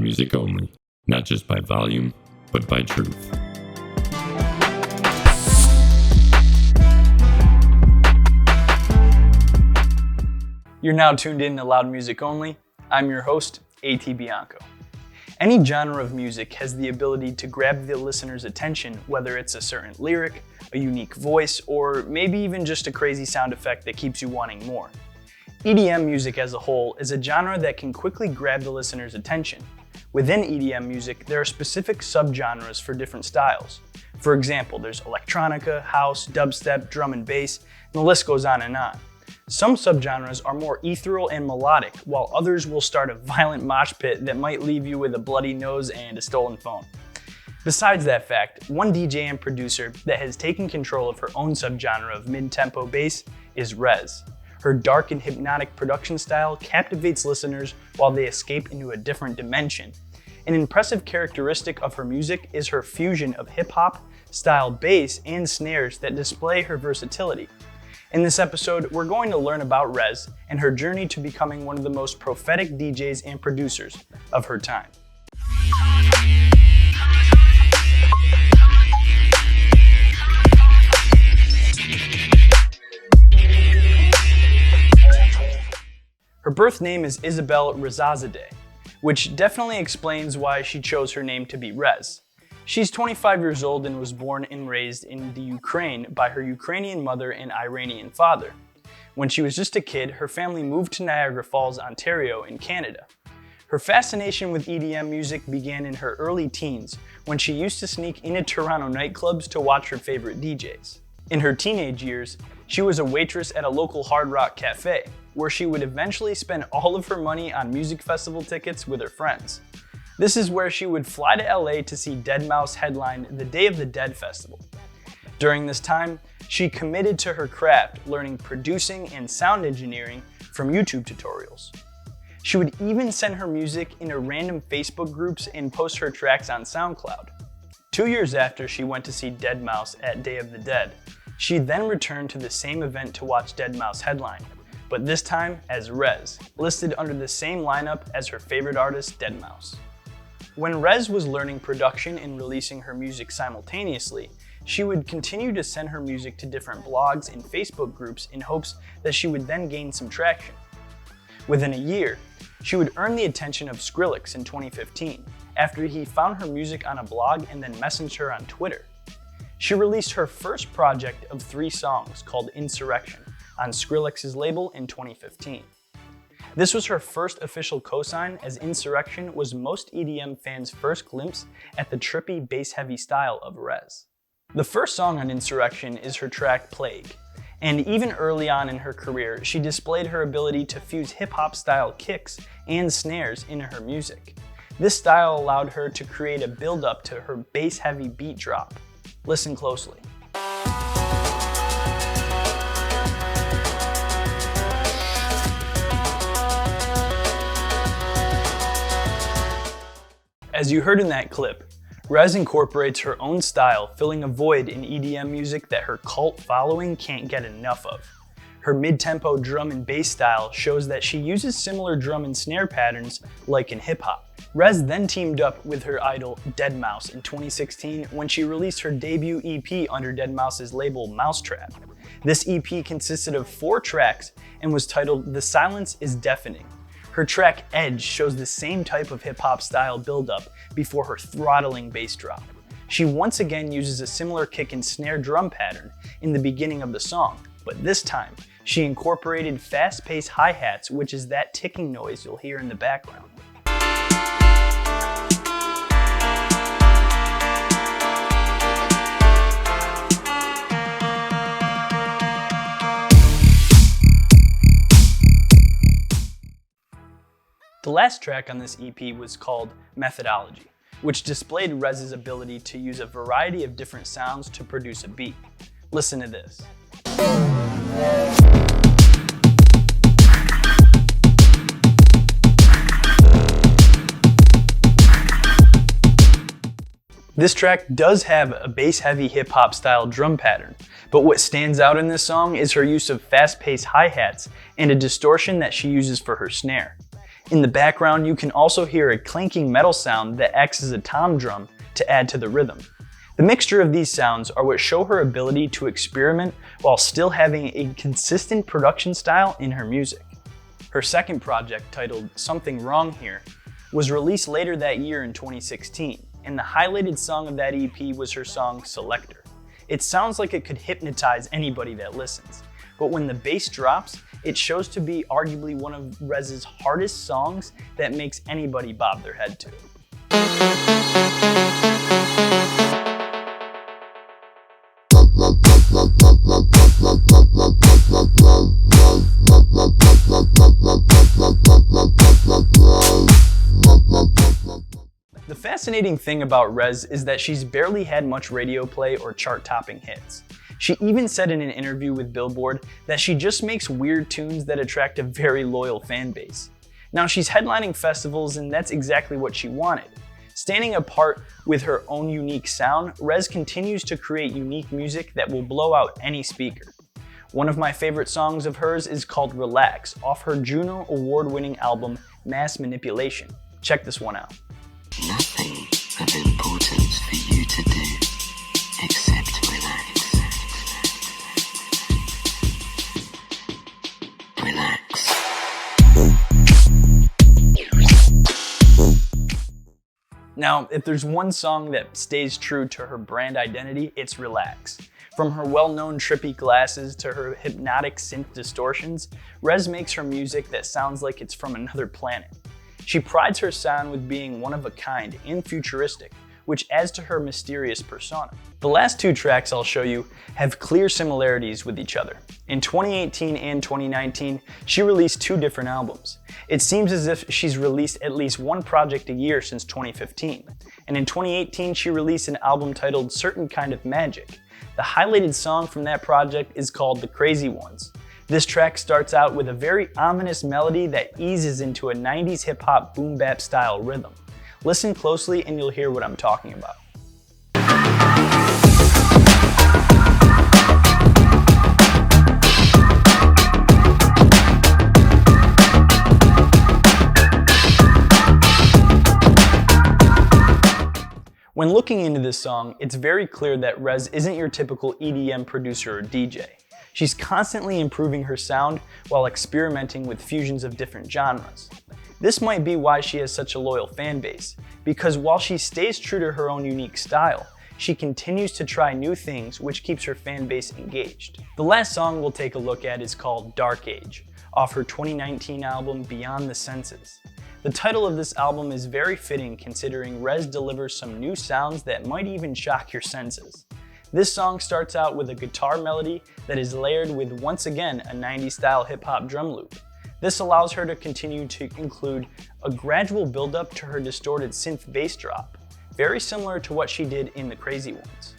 music only, not just by volume, but by truth. You're now tuned in to Loud Music Only. I'm your host, A.T. Bianco. Any genre of music has the ability to grab the listener's attention, whether it's a certain lyric, a unique voice, or maybe even just a crazy sound effect that keeps you wanting more. EDM music as a whole is a genre that can quickly grab the listener's attention. Within EDM music, there are specific subgenres for different styles. For example, there's electronica, house, dubstep, drum and bass, and the list goes on and on. Some subgenres are more ethereal and melodic, while others will start a violent mosh pit that might leave you with a bloody nose and a stolen phone. Besides that fact, one DJ and producer that has taken control of her own subgenre of mid-tempo bass is Rezz. Her dark and hypnotic production style captivates listeners while they escape into a different dimension. An impressive characteristic of her music is her fusion of hip-hop style bass and snares that display her versatility. In this episode, we're going to learn about Rezz and her journey to becoming one of the most prophetic DJs and producers of her time. Her birth name is Isabel Rezazadeh, which definitely explains why she chose her name to be Rezz. She's 25 years old and was born and raised in the Ukraine by her Ukrainian mother and Iranian father. When she was just a kid, her family moved to Niagara Falls, Ontario in Canada. Her fascination with EDM music began in her early teens when she used to sneak into Toronto nightclubs to watch her favorite DJs. In her teenage years, she was a waitress at a local hard rock cafe, where she would eventually spend all of her money on music festival tickets with her friends. This is where she would fly to LA to see deadmau5 headline the Day of the Dead festival. During this time, she committed to her craft, learning producing and sound engineering from YouTube tutorials. She would even send her music into random Facebook groups and post her tracks on SoundCloud. 2 years after she went to see deadmau5 at Day of the Dead, she then returned to the same event to watch deadmau5 headline, but this time as Rezz, listed under the same lineup as her favorite artist, deadmau5. When Rezz was learning production and releasing her music simultaneously, she would continue to send her music to different blogs and Facebook groups in hopes that she would then gain some traction. Within a year, she would earn the attention of Skrillex in 2015, after he found her music on a blog and then messaged her on Twitter. She released her first project of 3 songs called Insurrection on Skrillex's label in 2015. This was her first official cosign, as Insurrection was most EDM fans' first glimpse at the trippy bass-heavy style of Rezz. The first song on Insurrection is her track Plague, and even early on in her career, she displayed her ability to fuse hip-hop style kicks and snares into her music. This style allowed her to create a build-up to her bass-heavy beat drop. Listen closely. As you heard in that clip, Rezz incorporates her own style, filling a void in EDM music that her cult following can't get enough of. Her mid-tempo drum and bass style shows that she uses similar drum and snare patterns like in hip-hop. Rezz then teamed up with her idol deadmau5 in 2016 when she released her debut EP under deadmau5's label Mousetrap. This EP consisted of 4 tracks and was titled The Silence is Deafening. Her track Edge shows the same type of hip-hop style build-up before her throttling bass drop. She once again uses a similar kick and snare drum pattern in the beginning of the song, but this time, she incorporated fast-paced hi-hats, which is that ticking noise you'll hear in the background. The last track on this EP was called Methodology, which displayed Rezz's ability to use a variety of different sounds to produce a beat. Listen to this. This track does have a bass-heavy hip-hop style drum pattern, but what stands out in this song is her use of fast-paced hi-hats and a distortion that she uses for her snare. In the background, you can also hear a clanking metal sound that acts as a tom drum to add to the rhythm. The mixture of these sounds are what show her ability to experiment while still having a consistent production style in her music. Her second project, titled Something Wrong Here, was released later that year in 2016, and the highlighted song of that EP was her song Selector. It sounds like it could hypnotize anybody that listens, but when the bass drops, it shows to be arguably one of Rezz's hardest songs that makes anybody bob their head to. The fascinating thing about Rezz is that she's barely had much radio play or chart-topping hits. She even said in an interview with Billboard that she just makes weird tunes that attract a very loyal fan base. Now, she's headlining festivals, and that's exactly what she wanted. Standing apart with her own unique sound, Rezz continues to create unique music that will blow out any speaker. One of my favorite songs of hers is called Relax, off her Juno Award-winning album Mass Manipulation. Check this one out. Nothing of importance for you to do except relax. Relax. Now, if there's one song that stays true to her brand identity, it's Relax. From her well-known trippy glasses to her hypnotic synth distortions, Rezz makes her music that sounds like it's from another planet. She prides her sound with being one of a kind and futuristic, which adds to her mysterious persona. The last two tracks I'll show you have clear similarities with each other. In 2018 and 2019, she released two different albums. It seems as if she's released at least one project a year since 2015. And in 2018, she released an album titled Certain Kind of Magic. The highlighted song from that project is called The Crazy Ones. This track starts out with a very ominous melody that eases into a 90s hip-hop boom-bap style rhythm. Listen closely and you'll hear what I'm talking about. When looking into this song, it's very clear that Rezz isn't your typical EDM producer or DJ. She's constantly improving her sound while experimenting with fusions of different genres. This might be why she has such a loyal fan base, because while she stays true to her own unique style, she continues to try new things, which keeps her fan base engaged. The last song we'll take a look at is called Dark Age, off her 2019 album Beyond the Senses. The title of this album is very fitting considering Rezz delivers some new sounds that might even shock your senses. This song starts out with a guitar melody that is layered with, once again, a 90s style hip-hop drum loop. This allows her to continue to include a gradual build-up to her distorted synth bass drop, very similar to what she did in The Crazy Ones.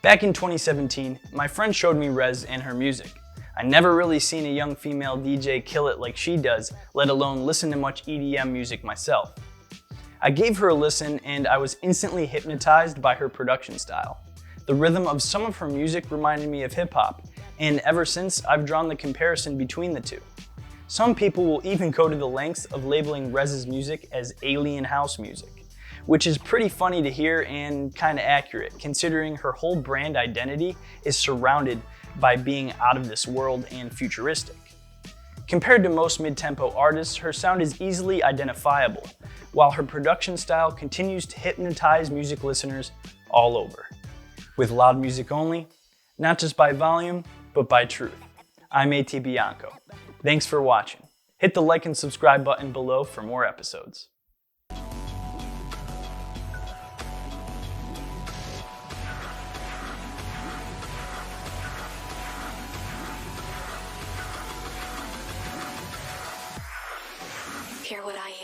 Back in 2017, my friend showed me Rezz and her music. I never really seen a young female DJ kill it like she does, let alone listen to much EDM music myself. I gave her a listen and I was instantly hypnotized by her production style. The rhythm of some of her music reminded me of hip hop, and ever since I've drawn the comparison between the two. Some people will even go to the lengths of labeling Rezz's music as alien house music, which is pretty funny to hear and kinda accurate considering her whole brand identity is surrounded by being out of this world and futuristic. Compared to most mid-tempo artists, her sound is easily identifiable, while her production style continues to hypnotize music listeners all over. With loud music only, not just by volume, but by truth. I'm A.T. Bianco. Thanks for watching. Hit the like and subscribe button below for more episodes. Hear what I hear.